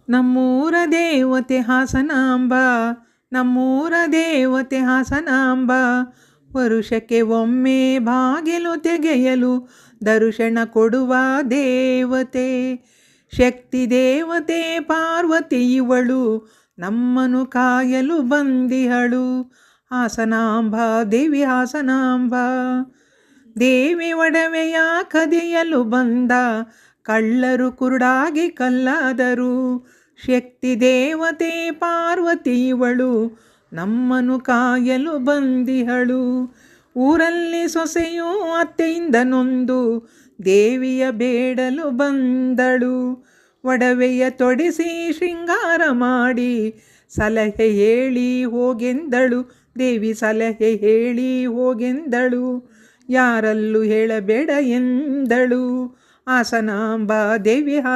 ನಮ್ಮೂರ ದೇವತೆ ಹಾಸನಾಂಬ, ನಮ್ಮೂರ ದೇವತೆ ಹಾಸನಾಂಬ, ವರುಷಕ್ಕೆ ಒಮ್ಮೆ ಬಾಗಿಲು ತೆಗೆಯಲು ದರ್ಶನ ಕೊಡುವ ದೇವತೆ. ಶಕ್ತಿ ದೇವತೆ ಪಾರ್ವತಿ ಇವಳು, ನಮ್ಮನು ಕಾಯಲು ಬಂದಿಹಳು. ಹಾಸನಾಂಬ ದೇವಿ ಹಾಸನಾಂಬ, ದೇವಿ ಒಡವೆಯ ಕದಿಯಲು ಬಂದ ಕಳ್ಳರು ಕುರುಡಾಗಿ ಕಲ್ಲಾದರು. ಶಕ್ತಿ ದೇವತೆ ಪಾರ್ವತಿ ಇವಳು, ನಮ್ಮನು ಕಾಯಲು ಬಂದಿಹಳು. ಊರಲ್ಲಿ ಸೊಸೆಯು ಅತ್ತೆಯಿಂದ ನೊಂದು ದೇವಿಯ ಬೇಡಲು ಬಂದಳು. ಒಡವೆಯ ತೊಡಿಸಿ ಶೃಂಗಾರ ಮಾಡಿ ಸಲಹೆ ಹೇಳಿ ಹೋಗೆಂದಳು. ದೇವಿ ಸಲಹೆ ಹೇಳಿ ಹೋಗೆಂದಳು, ಯಾರಲ್ಲೂ ಹೇಳಬೇಡ ಎಂದಳು. ಹಾಸನಾಂಬ ದೇವಿ